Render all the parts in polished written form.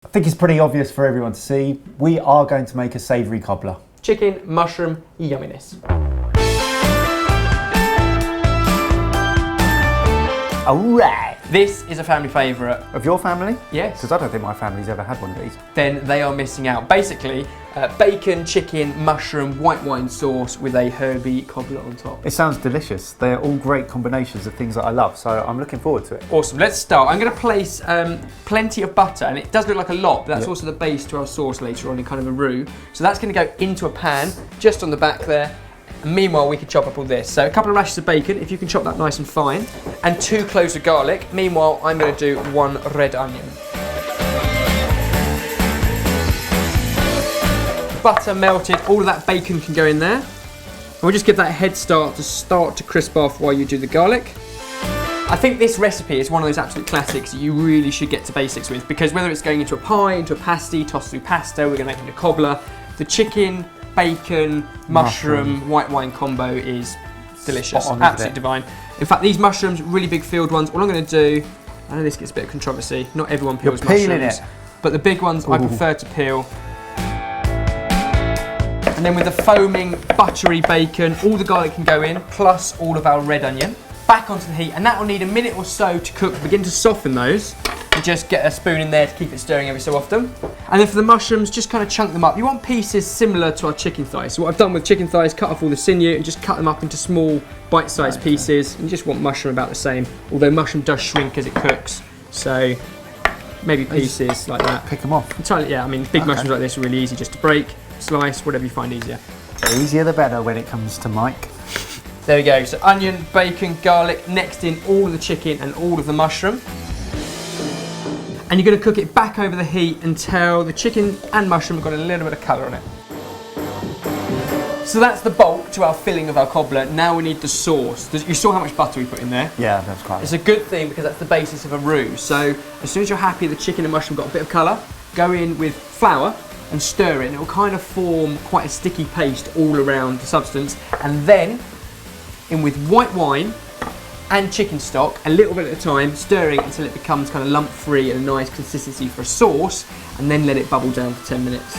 I think it's pretty obvious for everyone to see. We are going to make a savoury cobbler. Chicken, mushroom, yumminess. Alright! This is a family favourite. Of your family? Yes. Because I don't think my family's ever had one of these. Then they are missing out. Basically, bacon, chicken, mushroom, white wine sauce with a herby cobbler on top. It sounds delicious. They're all great combinations of things that I love, so I'm looking forward to it. Awesome, let's start. I'm going to place plenty of butter, and it does look like a lot, but that's also the base to our sauce later on in kind of a roux. So that's going to go into a pan, just on the back there. And meanwhile, we can chop up all this. So a couple of rashers of bacon, if you can chop that nice and fine, and 2 cloves of garlic. Meanwhile, I'm going to do 1 red onion. Butter melted, all of that bacon can go in there. And we'll just give that a head start to crisp off while you do the garlic. I think this recipe is one of those absolute classics that you really should get to basics with, because whether it's going into a pie, into a pasty, tossed through pasta, we're going to make it into a cobbler, the chicken, bacon, mushroom, white wine combo is delicious, absolutely divine. In fact, these mushrooms, really big field ones, all I'm going to do, I know this gets a bit of controversy, not everyone peels mushrooms, but the big ones I prefer to peel. And then with the foaming, buttery bacon, all the garlic can go in, plus all of our red onion. Back onto the heat, and that will need a minute or so to cook, begin to soften those. And just get a spoon in there to keep it stirring every so often. And then for the mushrooms, just kind of chunk them up. You want pieces similar to our chicken thighs. So what I've done with chicken thighs, cut off all the sinew and just cut them up into small bite-sized pieces. And you just want mushroom about the same, although mushroom does shrink as it cooks. So maybe pieces like that. Pick them off. Entirely, yeah, I mean, big mushrooms like this are really easy just to break, slice, whatever you find easier. The easier the better when it comes to Mike. There we go, so onion, bacon, garlic, next in all of the chicken and all of the mushroom. And you're going to cook it back over the heat until the chicken and mushroom have got a little bit of colour on it. So that's the bulk to our filling of our cobbler. Now we need the sauce. You saw how much butter we put in there? Yeah, that's quite. It's a good thing because that's the basis of a roux. So as soon as you're happy the chicken and mushroom got a bit of colour, go in with flour and stir it, and it will kind of form quite a sticky paste all around the substance. And then in with white wine and chicken stock, a little bit at a time, stirring until it becomes kind of lump-free and a nice consistency for a sauce, and then let it bubble down for 10 minutes.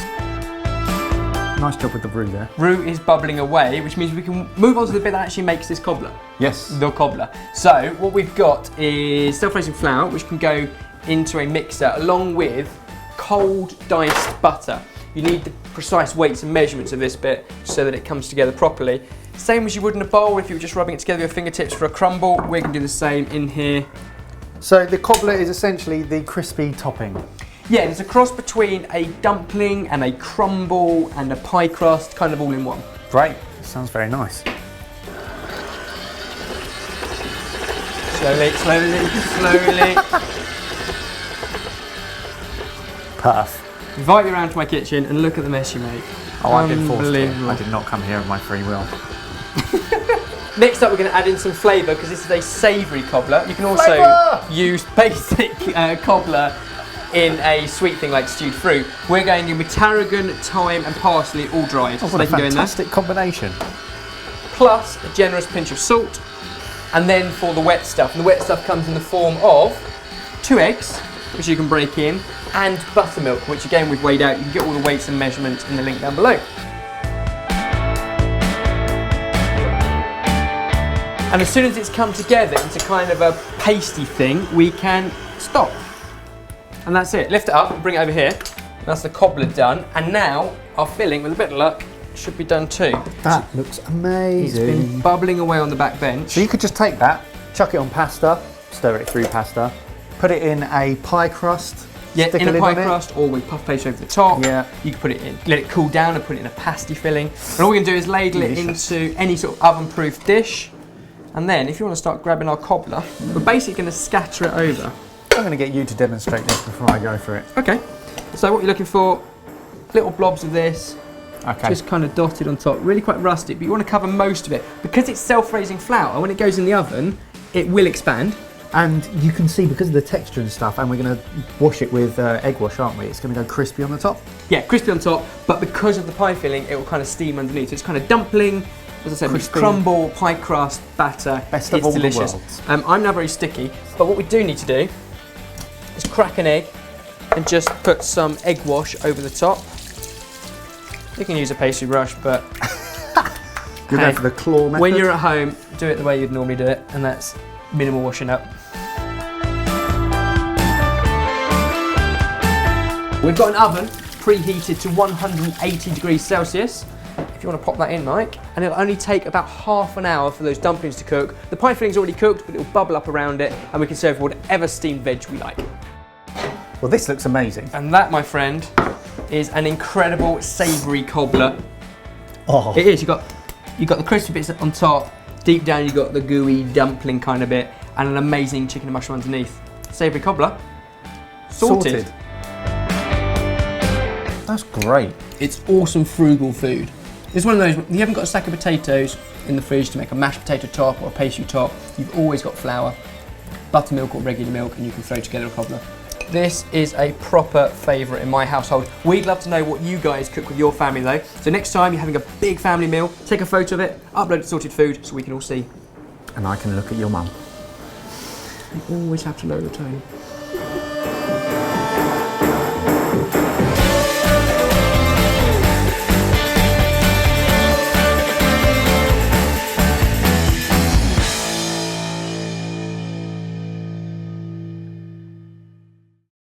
Nice job with the roux there. Roux is bubbling away, which means we can move on to the bit that actually makes this cobbler. Yes. The cobbler. So what we've got is self-raising flour, which can go into a mixer along with cold diced butter. You need the precise weights and measurements of this bit so that it comes together properly. Same as you would in a bowl if you were just rubbing it together with your fingertips for a crumble. We're going to do the same in here. So the cobbler is essentially the crispy topping. Yeah, it's a cross between a dumpling and a crumble and a pie crust, kind of all in one. Great, sounds very nice. Slowly, slowly, slowly. Perf. Invite you around to my kitchen and look at the mess you make. Oh, I've been forced here. I did not come here of my free will. Next up, we're going to add in some flavour because this is a savoury cobbler. You can also use basic cobbler in a sweet thing like stewed fruit. We're going in with tarragon, thyme and parsley all dried. Oh, what a fantastic combination. Plus a generous pinch of salt. And then for the wet stuff. And the wet stuff comes in the form of 2 eggs, which you can break in, and buttermilk, which again we've weighed out. You can get all the weights and measurements in the link down below. And as soon as it's come together into kind of a pasty thing, we can stop. And that's it. Lift it up and bring it over here. That's the cobbler done. And now our filling, with a bit of luck, should be done too. That looks amazing. It's been bubbling away on the back bench. So you could just take that, chuck it on pasta, stir it through pasta, put it in a pie crust. Yeah, in a pie crust or with puff paste over the top. Yeah. You can put it in, let it cool down and put it in a pasty filling. And all we can do is ladle it into any sort of oven-proof dish. And then if you want to start grabbing our cobbler, we're basically going to scatter it over. I'm going to get you to demonstrate this before I go for it. Okay. So what you're looking for, little blobs of this. Okay. Just kind of dotted on top, really quite rustic, but you want to cover most of it. Because it's self-raising flour, when it goes in the oven, it will expand. And you can see, because of the texture and stuff, and we're going to wash it with egg wash, aren't we? It's going to go crispy on the top. Yeah, crispy on top, but because of the pie filling, it will kind of steam underneath. So it's kind of dumpling, as I said, with crumble, pie crust, batter. Best of all delicious. the worlds. I'm now very sticky, but what we do need to do is crack an egg and just put some egg wash over the top. You can use a pastry brush, but You're going for the claw method. when you're at home, do it the way you'd normally do it, and that's minimal washing up. We've got an oven preheated to 180 degrees Celsius. If you want to pop that in, Mike, and it'll only take about half an hour for those dumplings to cook. The pie filling's already cooked, but it'll bubble up around it, and we can serve whatever steamed veg we like. Well, this looks amazing. And that, my friend, is an incredible savoury cobbler. Oh, It is. You've got the crispy bits on top. Deep down, you've got the gooey dumpling kind of bit, and an amazing chicken and mushroom underneath. Savoury cobbler. Sorted. That's great. It's awesome frugal food. It's one of those, you haven't got a stack of potatoes in the fridge to make a mashed potato top or a pastry top. You've always got flour, buttermilk or regular milk, and you can throw together a cobbler. This is a proper favourite in my household. We'd love to know what you guys cook with your family though. So next time you're having a big family meal, take a photo of it, upload it to Sorted Food so we can all see. And I can look at your mum. You always have to lower the tone.